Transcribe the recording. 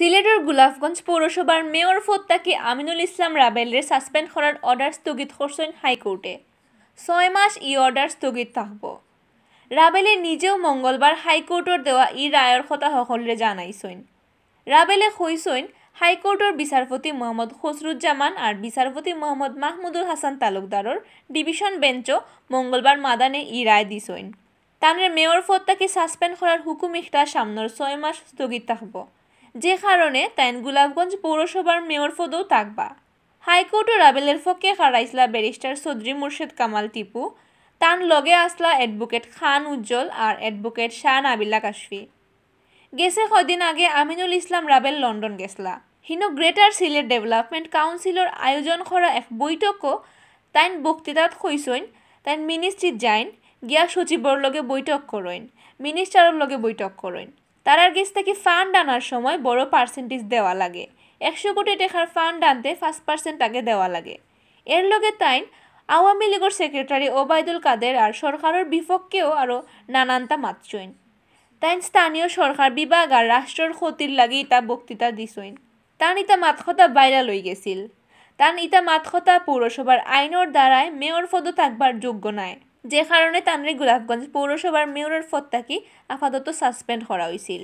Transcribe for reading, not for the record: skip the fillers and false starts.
সিলেটের গোলাপগঞ্জ পৌরসভার mayor ফত্তাকি Aminul Islam রাবেলের suspend করার অর্ডার স্থগিত করছেন হাইকোর্টে। 6 মাস ই অর্ডার স্থগিত থাকব। রাবেলে নিজেও মঙ্গলবার হাইকোর্টের দেওয়া ই রায়ের কথা সকলে জানাইছেন। রাবেলে কইছেন হাইকোর্টের বিচারপতি মোহাম্মদ খসরুজ্জামান আর বিচারপতি মোহাম্মদ মাহমুদুল হাসান তালুকদারর ডিভিশন বেঞ্চও মঙ্গলবার মাদানে ই রায় দিছেন। তানের মেয়র ফত্তাকি সাসপেন্ড করার হুকুম ইখতার সামনের 6 মাস স্থগিত থাকব, যে কারণে তাইন গোলাপগঞ্জ পৌরসভার মেয়র পদও থাকবা। হাইকোর্টও রাবেলের পক্ষে খাড়াইছলা ব্যারিস্টার চৌধুরী মুর্শেদ কামাল টিপু, তান লগে আসলা অ্যাডভোকেট খান উজ্জ্বল আর অ্যাডভোকেট শাহ নাবিলা কাশফি। গেছে কয়দিন আগে আমিনুল ইসলাম রাবেল লন্ডন গেছলা। হিনো গ্রেটার সিলেট ডেভেলপমেন্ট কাউন্সিলর আয়োজন করা এক বৈঠকও তাইন বক্তৃতাত কইসইন তাইন মিনিস্ট্রিত যাইন, গিয়া সচিবর লগে বৈঠক করেন, মিনিস্টারের লগে বৈঠক করেন। তারার কাছ থেকে ফান্ড আনার সময় বড় পার্সেন্টেজ দেওয়া লাগে। 100 কোটি টাকার ফান্ড আনতে 5% আগে দেওয়া লাগে। এর লগে তাইন আওয়ামী লীগের সেক্রেটারি ওবায়দুল কাদের আর সরকারের বিপক্ষেও আরও নানানটা মাতছইন। তাইন স্থানীয় সরকার বিভাগ আর রাষ্ট্রের ক্ষতির লাগি ইতা বক্তৃতা দিছইন। তান ইতা মাতখতা বাইরা লই গেছিল। তান ইতা মাতখতা পৌরসভার আইনের দ্বারায় মেয়র পদ থাকবার যোগ্য নাই, যে কারণে তানরে গোলাপগঞ্জ পৌরসভার মেয়রের পদ থাকি আপাতত সাসপেন্ড করা হয়েছিল।